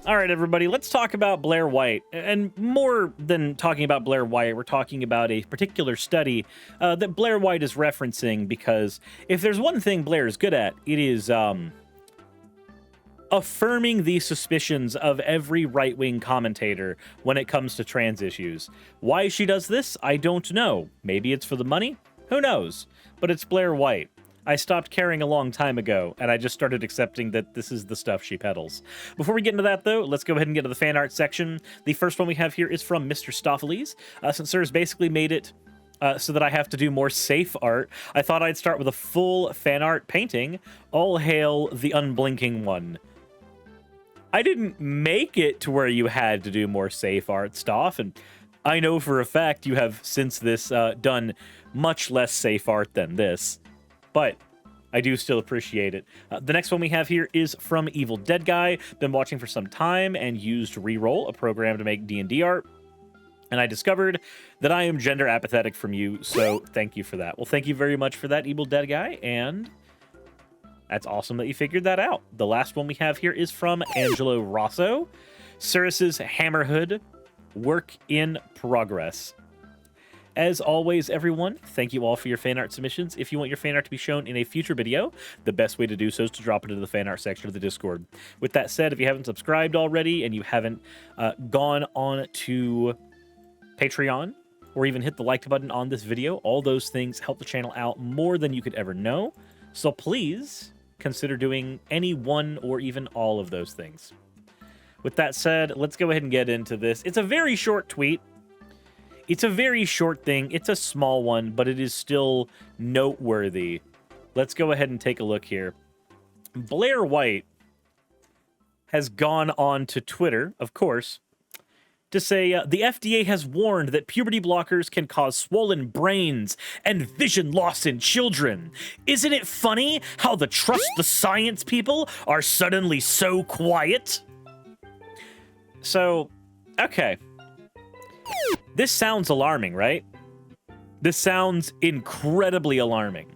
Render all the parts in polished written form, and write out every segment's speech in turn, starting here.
All right, everybody, let's talk about Blaire White. And more than talking about Blaire White, we're talking about a particular study that Blaire White is referencing, because if there's one thing Blaire is good at, it is affirming the suspicions of every right-wing commentator when it comes to trans issues. Why she does this, I don't know. Maybe it's for the money? Who knows? But it's Blaire White. I stopped caring a long time ago, and I just started accepting that this is the stuff she peddles. Before we get into that, though, let's go ahead and get to the fan art section. The first one we have here is from Mr. Stopheles. Since Sir's basically made it so that I have to do more safe art, I thought I'd start with a full fan art painting. All hail the unblinking one. I didn't make it to where you had to do more safe art stuff, and I know for a fact you have since this done much less safe art than this. But I do still appreciate it. The next one we have here is from Evil Dead Guy. Been watching for some time and used Reroll, a program to make D&D art. And I discovered that I am gender apathetic from you, so thank you for that. Well, thank you very much for that, Evil Dead Guy, and that's awesome that you figured that out. The last one we have here is from Angelo Rosso. Suris's Hammerhood, work in progress. As always, everyone, thank you all for your fan art submissions. If you want your fan art to be shown in a future video, the best way to do so is to drop it into the fan art section of the Discord. With that said, if you haven't subscribed already and you haven't gone on to Patreon or even hit the like button on this video, all those things help the channel out more than you could ever know. So please consider doing any one or even all of those things. With that said, let's go ahead and get into this. It's a very short tweet. It's a very short thing. It's a small one, but it is still noteworthy. Let's go ahead and take a look here. Blaire White has gone on to Twitter, of course, to say the FDA has warned that puberty blockers can cause swollen brains and vision loss in children. Isn't it funny how the trust the science people are suddenly so quiet? So, okay. This sounds alarming, right? This sounds incredibly alarming.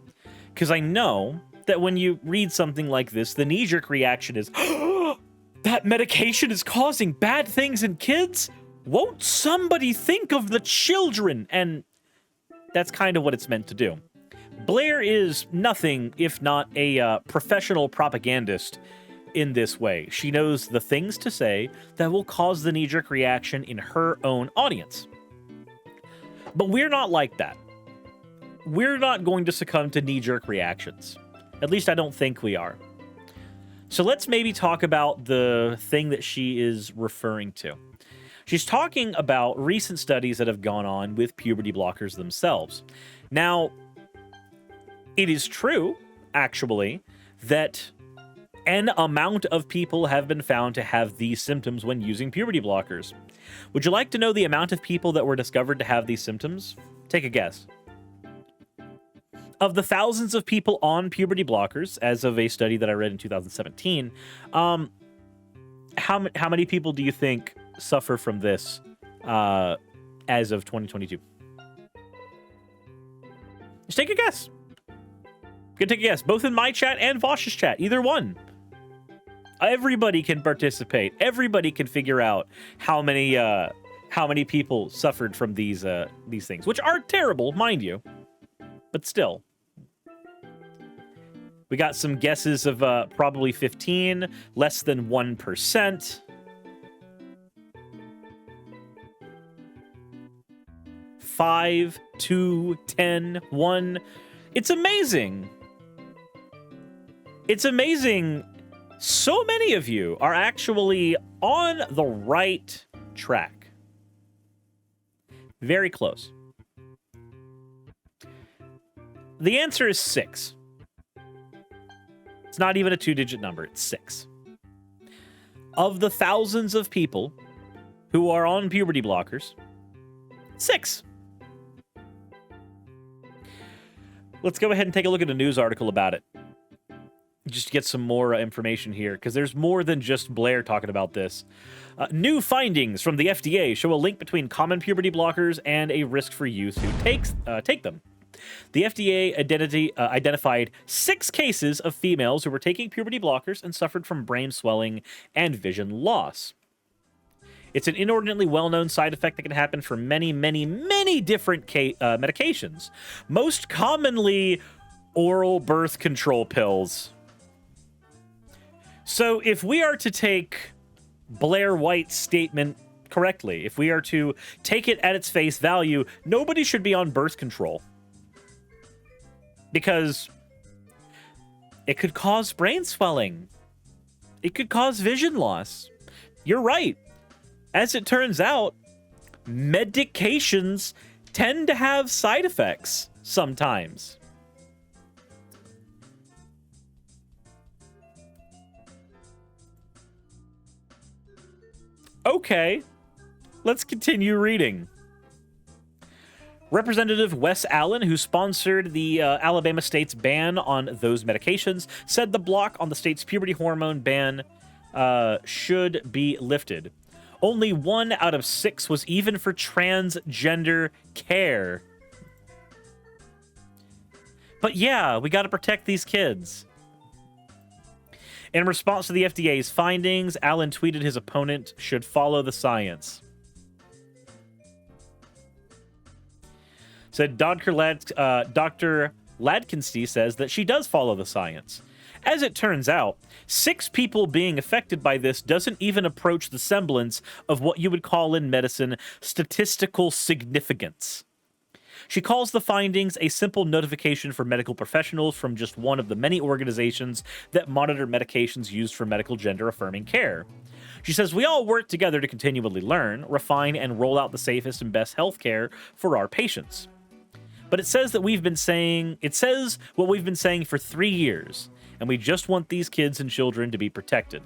Because I know that when you read something like this, the knee-jerk reaction is, that medication is causing bad things in kids? Won't somebody think of the children? And that's kind of what it's meant to do. Blaire is nothing if not a professional propagandist in this way. She knows the things to say that will cause the knee-jerk reaction in her own audience. But we're not like that. We're not going to succumb to knee-jerk reactions. At least I don't think we are. So let's maybe talk about the thing that she is referring to. She's talking about recent studies that have gone on with puberty blockers themselves. Now, it is true, actually, that an amount of people have been found to have these symptoms when using puberty blockers. Would you like to know the amount of people that were discovered to have these symptoms? Take a guess. Of the thousands of people on puberty blockers, as of a study that I read in 2017, how many people do you think suffer from this as of 2022? Just take a guess. You can take a guess, both in my chat and Vosh's chat, either one. Everybody can participate. Everybody can figure out how many people suffered from these things, which are terrible, mind you, but still. We got some guesses of probably 15, less than 1%. 5, 2, 10, 1. It's amazing. It's amazing. So many of you are actually on the right track. Very close. The answer is 6. It's not even a 2-digit number. It's 6. Of the thousands of people who are on puberty blockers, 6. Let's go ahead and take a look at a news article about it. Just to get some more information here, because there's more than just Blaire talking about this. New findings from the FDA show a link between common puberty blockers and a risk for youth who take them. The FDA identified 6 cases of females who were taking puberty blockers and suffered from brain swelling and vision loss. It's an inordinately well-known side effect that can happen for many, many, many different medications. Most commonly, oral birth control pills. So if we are to take Blaire White's statement correctly, if we are to take it at its face value, nobody should be on birth control. Because it could cause brain swelling. It could cause vision loss. You're right. As it turns out, medications tend to have side effects sometimes. Okay, let's continue reading. Representative Wes Allen, who sponsored the Alabama state's ban on those medications, said the block on the state's puberty hormone ban should be lifted. Only 1 out of 6 was even for transgender care. But yeah, we got to protect these kids. In response to the FDA's findings, Allen tweeted his opponent should follow the science. Said Dr. Ladkinsky says that she does follow the science. As it turns out, 6 people being affected by this doesn't even approach the semblance of what you would call in medicine statistical significance. She calls the findings a simple notification for medical professionals from just one of the many organizations that monitor medications used for medical gender-affirming care. She says, we all work together to continually learn, refine, and roll out the safest and best healthcare for our patients. But it says what we've been saying for 3 years, and we just want these kids and children to be protected.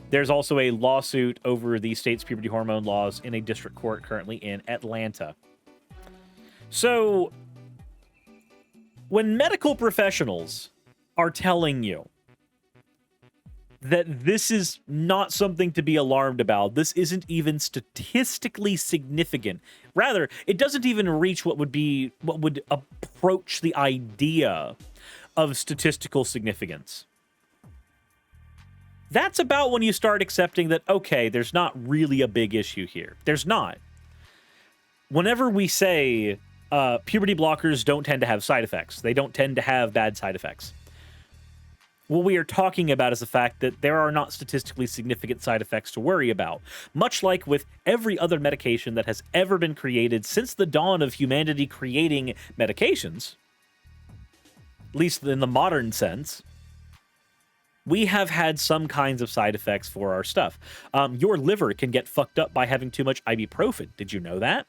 There's also a lawsuit over the state's puberty hormone laws in a district court currently in Atlanta. So, when medical professionals are telling you that this is not something to be alarmed about, this isn't even statistically significant. Rather, it doesn't even reach what would approach the idea of statistical significance. That's about when you start accepting that, okay, there's not really a big issue here. There's not. Whenever we say puberty blockers don't tend to have side effects, they don't tend to have bad side effects, what we are talking about is the fact that there are not statistically significant side effects to worry about. Much like with every other medication that has ever been created since the dawn of humanity creating medications, at least in the modern sense, we have had some kinds of side effects for our stuff. Your liver can get fucked up by having too much ibuprofen. Did you know that?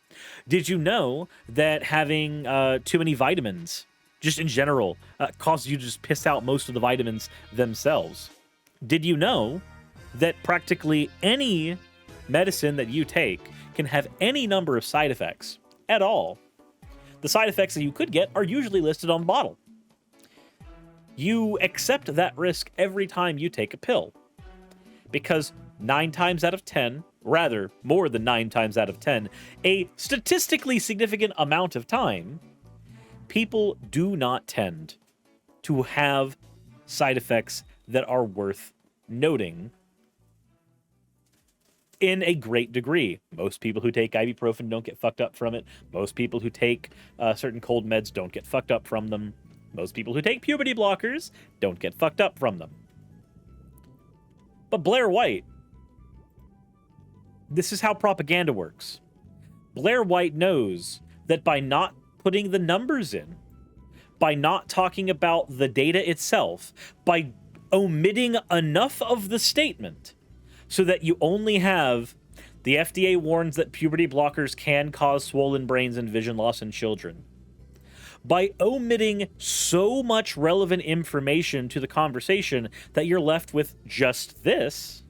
Did you know that having too many vitamins, just in general, causes you to just piss out most of the vitamins themselves? Did you know that practically any medicine that you take can have any number of side effects at all? The side effects that you could get are usually listed on the bottle. You accept that risk every time you take a pill. Because 9 times out of 10, rather, more than 9 times out of 10, a statistically significant amount of time, people do not tend to have side effects that are worth noting in a great degree. Most people who take ibuprofen don't get fucked up from it. Most people who take certain cold meds don't get fucked up from them. Most people who take puberty blockers don't get fucked up from them. But Blaire White, this is how propaganda works. Blaire White knows that by not putting the numbers in, by not talking about the data itself, by omitting enough of the statement so that you only have the FDA warns that puberty blockers can cause swollen brains and vision loss in children. By omitting so much relevant information to the conversation that you're left with just this,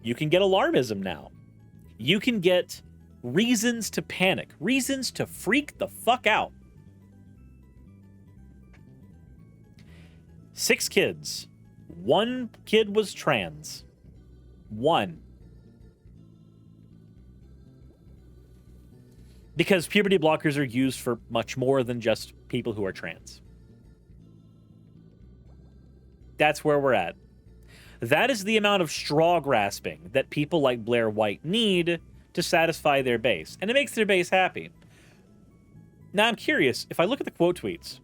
you can get alarmism now. You can get reasons to panic, reasons to freak the fuck out. 6 kids. 1 kid was trans. 1. Because puberty blockers are used for much more than just people who are trans. That's where we're at. That is the amount of straw grasping that people like Blaire White need to satisfy their base, and it makes their base happy. Now, I'm curious, if I look at the quote tweets,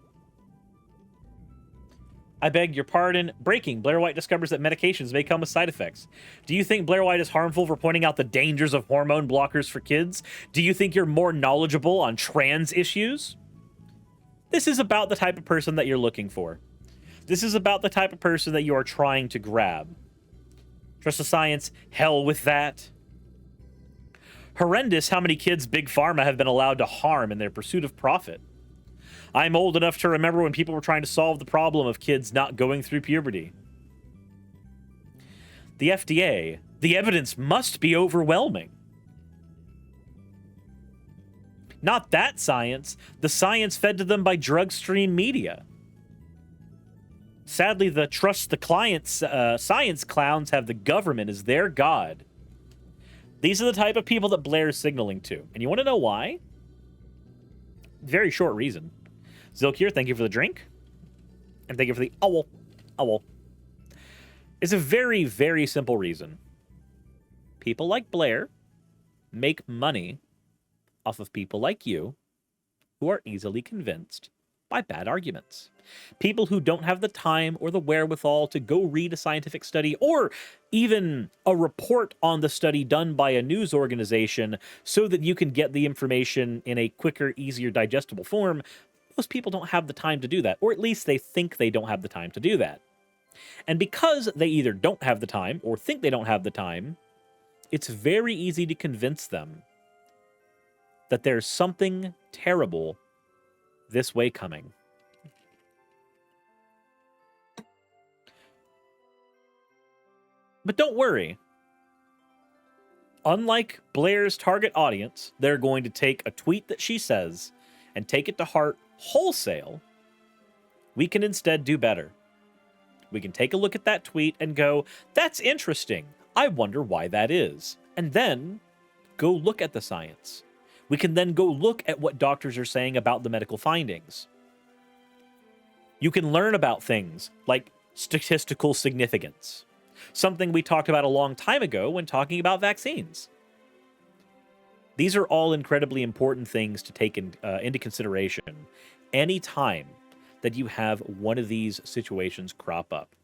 I beg your pardon. Breaking. Blaire White discovers that medications may come with side effects. Do you think Blaire White is harmful for pointing out the dangers of hormone blockers for kids? Do you think you're more knowledgeable on trans issues? This is about the type of person that you're looking for. This is about the type of person that you are trying to grab. Trust the science? Hell with that. Horrendous how many kids Big Pharma have been allowed to harm in their pursuit of profit. I'm old enough to remember when people were trying to solve the problem of kids not going through puberty. The FDA, the evidence must be overwhelming. Not that science, the science fed to them by drug-stream media. Sadly, the trust the clients, science clowns have the government as their god. These are the type of people that Blaire is signaling to. And you want to know why? Very short reason. Zilkir, thank you for the drink. And thank you for the owl. Owl. It's a very, very simple reason. People like Blaire make money off of people like you who are easily convinced by bad arguments. People who don't have the time or the wherewithal to go read a scientific study or even a report on the study done by a news organization so that you can get the information in a quicker, easier, digestible form. Most people don't have the time to do that, or at least they think they don't have the time to do that. And because they either don't have the time or think they don't have the time, it's very easy to convince them that there's something terrible this way coming. But don't worry. Unlike Blaire's target audience, they're going to take a tweet that she says and take it to heart wholesale. We can instead do better. We can take a look at that tweet and go, that's interesting. I wonder why that is. And then go look at the science. We can then go look at what doctors are saying about the medical findings. You can learn about things like statistical significance, something we talked about a long time ago when talking about vaccines. These are all incredibly important things to take into consideration anytime that you have one of these situations crop up.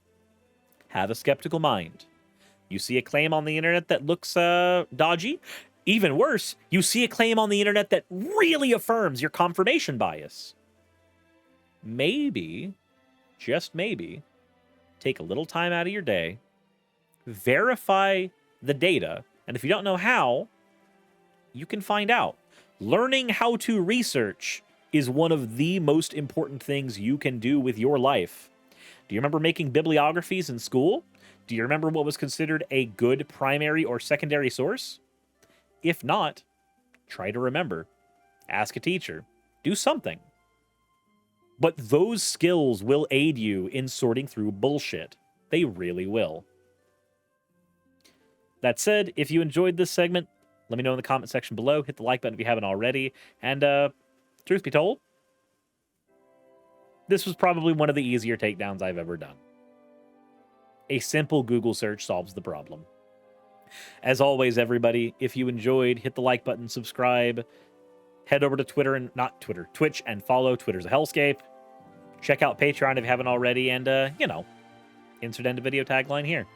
Have a skeptical mind. You see a claim on the internet that looks dodgy. Even worse, you see a claim on the internet that really affirms your confirmation bias. Maybe, just maybe, take a little time out of your day, verify the data, and if you don't know how, you can find out. Learning how to research is one of the most important things you can do with your life. Do you remember making bibliographies in school? Do you remember what was considered a good primary or secondary source? If not, try to remember. Ask a teacher. Do something. But those skills will aid you in sorting through bullshit. They really will. That said, if you enjoyed this segment, let me know in the comment section below. Hit the like button if you haven't already. And, truth be told, this was probably one of the easier takedowns I've ever done. A simple Google search solves the problem. As always, everybody, if you enjoyed, hit the like button, subscribe, head over to Twitch and follow. Twitter's a hellscape. Check out Patreon if you haven't already, and, insert end of video tagline here.